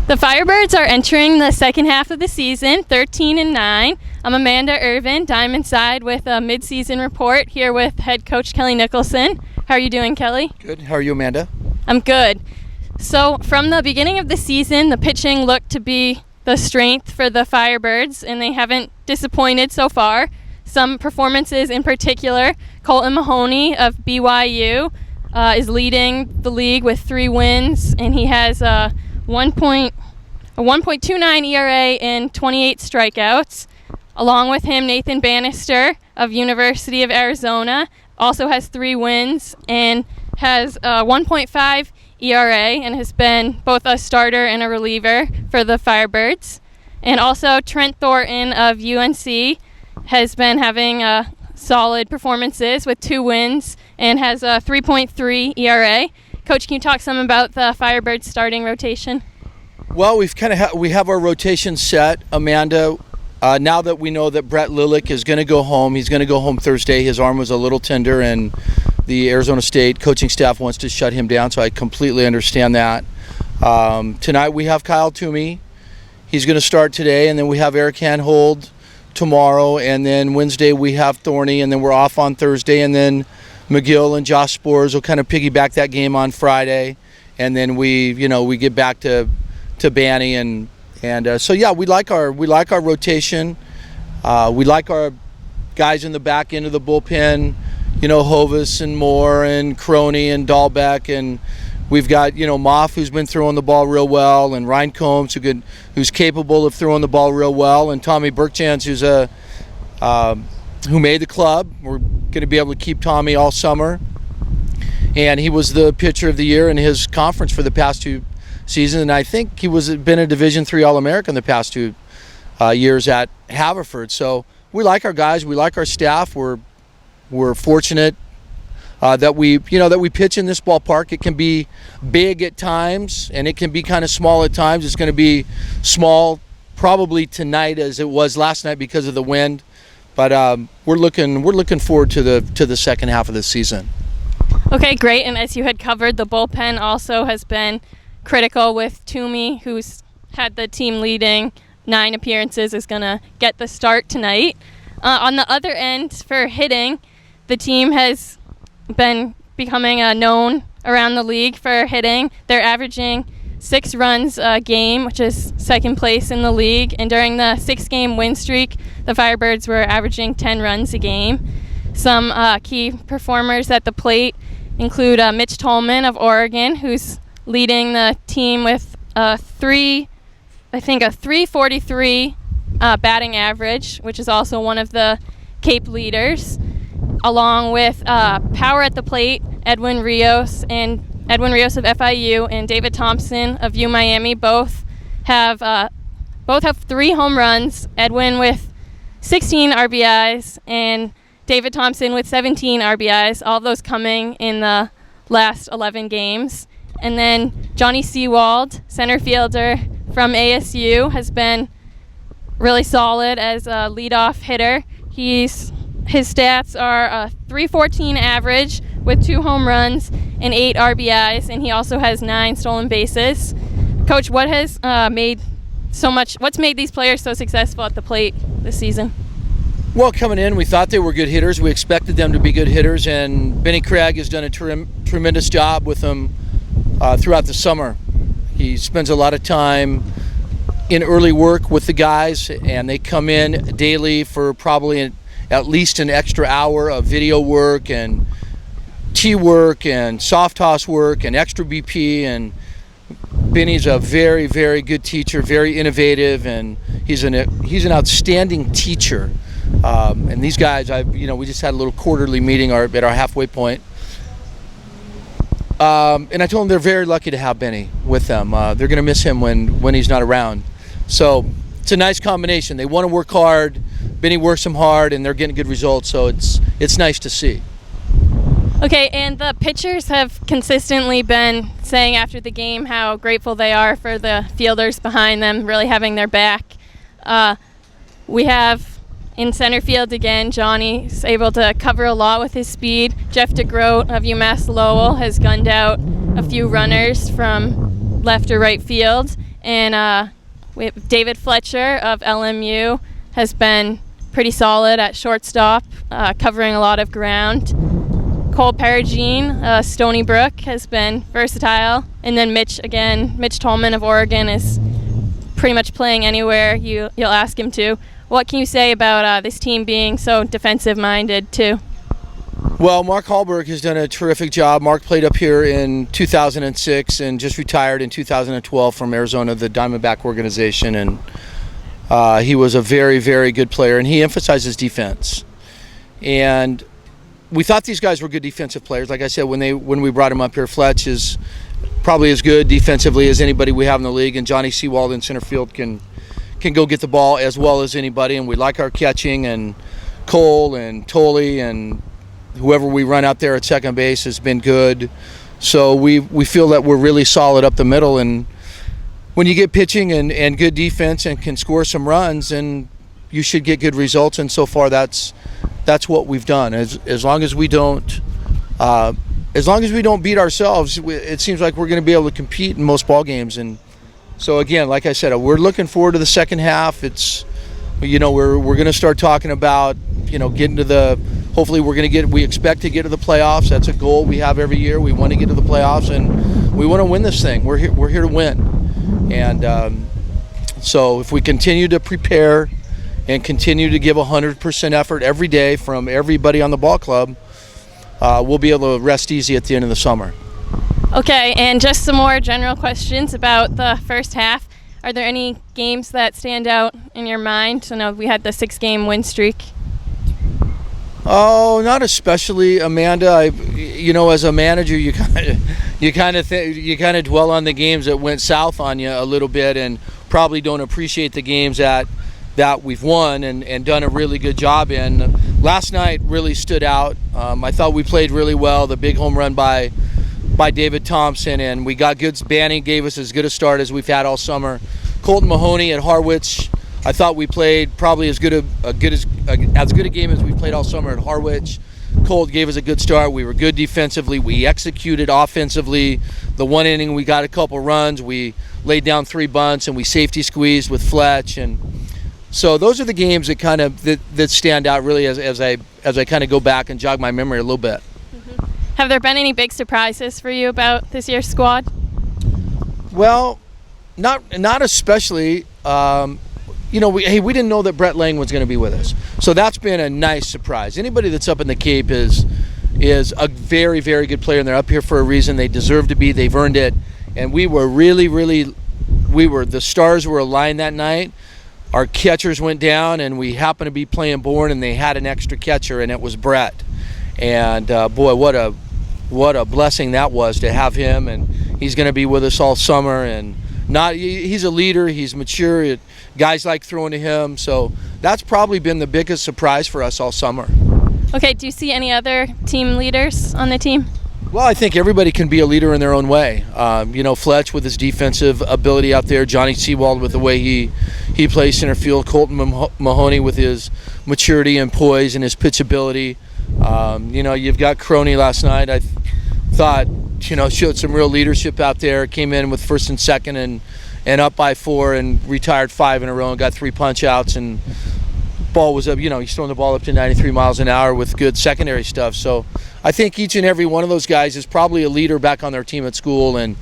The Firebirds are entering the second half of the season, 13-9. I'm Amanda Irvine, Diamond Side, with a mid-season report here with Head Coach Kelly Nicholson. How are you doing, Kelly? Good. How are you, Amanda? I'm good. So from the beginning of the season, the pitching looked to be the strength for the Firebirds, and they haven't disappointed so far. Some performances in particular, Colton Mahoney of BYU is leading the league with 3 wins, and he has a 1.29 ERA and 28 strikeouts. Along with him, Nathan Bannister of University of Arizona also has 3 wins and has a 1.5 ERA and has been both a starter and a reliever for the Firebirds. And also Trent Thornton of UNC has been having solid performances with 2 wins and has a 3.3 ERA. Coach, can you talk some about the Firebirds starting rotation? Well, we have our rotation set, Amanda. Now that we know that Brett Lillick is going to go home, he's going to go home Thursday. His arm was a little tender, and the Arizona State coaching staff wants to shut him down, so I completely understand that. Tonight we have Kyle Toomey. He's going to start today, and then we have Eric Handhold tomorrow, and then Wednesday we have Thorny, and then we're off on Thursday, and then McGill and Josh Spores will kind of piggyback that game on Friday, and then we get back to Banny, and so yeah, we like our rotation. We like our guys in the back end of the bullpen, Hovis and Moore and Croney and Dahlbeck, and we've got Moff, who's been throwing the ball real well, and Ryan Combs, who's capable of throwing the ball real well, and Tommy Berkchance, who made the club. We're going to be able to keep Tommy all summer, and he was the pitcher of the year in his conference for the past 2 seasons, and I think he been a Division III All-American the past 2 years at Haverford. So we like our guys, we like our staff. We're fortunate that we pitch in this ballpark. It can be big at times, and it can be kind of small at times. It's going to be small probably tonight as it was last night because of the wind. But we're looking forward to the second half of the season. Okay, great. And as you had covered, the bullpen also has been critical with Toomey, who's had the team leading 9 appearances, is going to get the start tonight. On the other end, for hitting, the team has been becoming known around the league for hitting. They're averaging 6 runs a game, which is second place in the league. And during the 6-game win streak, the Firebirds were averaging 10 runs a game. Some key performers at the plate include Mitch Tolman of Oregon, who's leading the team with a 343 batting average, which is also one of the Cape leaders, along with power at the plate, Edwin Rios of FIU and David Thompson of UMiami both have 3 home runs. Edwin with 16 RBIs and David Thompson with 17 RBIs, all those coming in the last 11 games. And then Johnny Seawald, center fielder from ASU, has been really solid as a leadoff hitter. His stats are a 314 average with 2 home runs and 8 RBIs, and he also has 9 stolen bases. Coach, what's made these players so successful at the plate this season? Well, coming in, we thought they were good hitters. We expected them to be good hitters, and Benny Craig has done a tremendous job with them throughout the summer. He spends a lot of time in early work with the guys, and they come in daily for probably at least an extra hour of video work and tee work and soft toss work and extra BP. And Benny's a very, very good teacher, very innovative, and he's an outstanding teacher. And these guys, we just had a little quarterly meeting at our halfway point. And I told them they're very lucky to have Benny with them. They're going to miss him when he's not around. So it's a nice combination. They want to work hard. Benny works them hard, and they're getting good results. So it's nice to see. Okay, and the pitchers have consistently been saying after the game how grateful they are for the fielders behind them really having their back. We have in center field again, Johnny's able to cover a lot with his speed. Jeff DeGroat of UMass Lowell has gunned out a few runners from left or right field. And David Fletcher of LMU has been pretty solid at shortstop, covering a lot of ground. Cole Perugine, Stony Brook, has been versatile. And then Mitch Tolman of Oregon is pretty much playing anywhere you'll ask him to. What can you say about this team being so defensive-minded, too? Well, Mark Hallberg has done a terrific job. Mark played up here in 2006 and just retired in 2012 from Arizona, the Diamondback organization. And he was a very, very good player, and he emphasizes defense. And we thought these guys were good defensive players. Like I said, when we brought him up here, Fletch is probably as good defensively as anybody we have in the league, and Johnny Seawald in center field can go get the ball as well as anybody. And we like our catching, and Cole and Tolley and whoever we run out there at second base has been good. So we feel that we're really solid up the middle, and when you get pitching and good defense and can score some runs, and you should get good results. And so far that's what we've done. As long as we don't beat ourselves, it seems like we're going to be able to compete in most ball games. And so again, like I said, we're looking forward to the second half. It's, we're going to start talking about, getting to hopefully we expect to get to the playoffs. That's a goal we have every year. We want to get to the playoffs, and we want to win this thing. We're here to win. And so if we continue to prepare and continue to give 100% effort every day from everybody on the ball club, we'll be able to rest easy at the end of the summer. Okay, and just some more general questions about the first half. Are there any games that stand out in your mind? I know we had the 6-game win streak. Oh, not especially, Amanda. As a manager, you kind of dwell on the games that went south on you a little bit, and probably don't appreciate the games that we've won and done a really good job in. Last night really stood out. I thought we played really well. The big home run by David Thompson, and we got good. Banning gave us as good a start as we've had all summer. Colton Mahoney at Harwich, I thought we played probably as good a game as we played all summer at Harwich. Colt gave us a good start. We were good defensively. We executed offensively. The one inning we got a couple runs. We laid down 3 bunts, and we safety squeezed with Fletch. And so those are the games that kind of that stand out really as I kind of go back and jog my memory a little bit. Mm-hmm. Have there been any big surprises for you about this year's squad? Well, not especially. We didn't know that Brett Lang was going to be with us, so that's been a nice surprise. Anybody that's up in the Cape is a very, very good player, and they're up here for a reason. They deserve to be. They've earned it, and we were the stars were aligned that night. Our catchers went down, and we happened to be playing Bourne, and they had an extra catcher, and it was Brett. And boy, what a blessing that was to have him, and he's going to be with us all summer. And he's a leader. He's mature. Guys like throwing to him, so that's probably been the biggest surprise for us all summer. Okay, do you see any other team leaders on the team? Well, I think everybody can be a leader in their own way. Fletch with his defensive ability out there, Johnny Seawald with the way he plays center field, Colton Mahoney with his maturity and poise and his pitchability. You've got Crony last night. I thought, showed some real leadership out there, came in with first and second and up by 4 and retired 5 in a row and got 3 punch outs, and ball was up. He's throwing the ball up to 93 miles an hour with good secondary stuff. So I think each and every one of those guys is probably a leader back on their team at school, and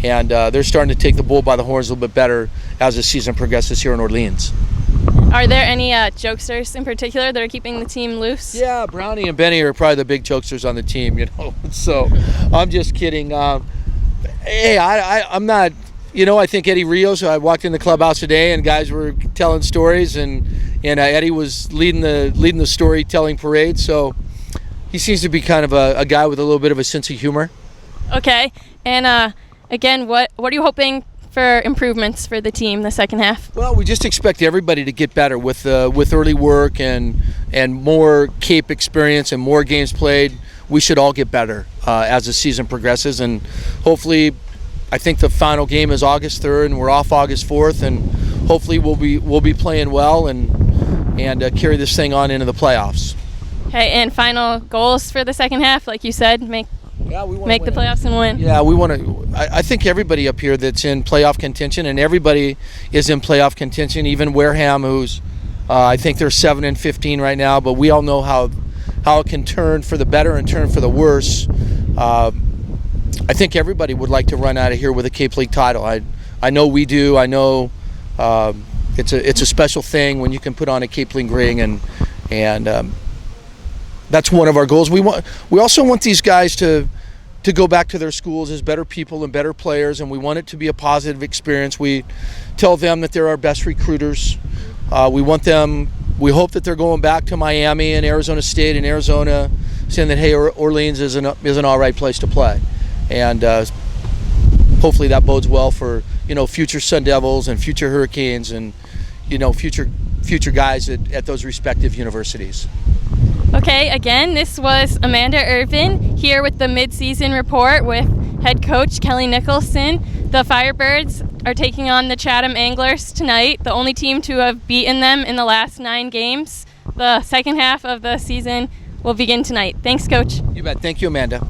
they're starting to take the bull by the horns a little bit better as the season progresses here in Orleans. Are there any jokesters in particular that are keeping the team loose? Yeah, Brownie and Benny are probably the big jokesters on the team, So I'm just kidding. Hey, I'm not. I think Eddie Rios, I walked in the clubhouse today and guys were telling stories, and Eddie was leading the storytelling parade. So he seems to be kind of a guy with a little bit of a sense of humor. Okay. And again, what are you hoping for improvements for the team the second half? Well, we just expect everybody to get better with early work and more Cape experience and more games played. We should all get better as the season progresses, and hopefully, I think the final game is August 3rd, and we're off August 4th, and hopefully we'll be playing well and carry this thing on into the playoffs. Okay, and final goals for the second half, like you said, make Yeah, we want make the playoffs and win. Yeah, we want to. I think everybody up here that's in playoff contention, and everybody is in playoff contention. Even Wareham, who's I think they're 7-15 right now. But we all know how it can turn for the better and turn for the worse. I think everybody would like to run out of here with a Cape League title. I know we do. I know it's a special thing when you can put on a Cape League ring, and that's one of our goals. We also want these guys to go back to their schools as better people and better players, and we want it to be a positive experience. We tell them that they're our best recruiters. We hope that they're going back to Miami and Arizona State and Arizona, saying that, hey, Orleans is an all right place to play, and hopefully that bodes well for future Sun Devils and future Hurricanes and future guys at those respective universities. Okay, again, this was Amanda Irvine here with the mid-season report with head coach Kelly Nicholson. The Firebirds are taking on the Chatham Anglers tonight, the only team to have beaten them in the last 9 games. The second half of the season will begin tonight. Thanks, Coach. You bet. Thank you, Amanda.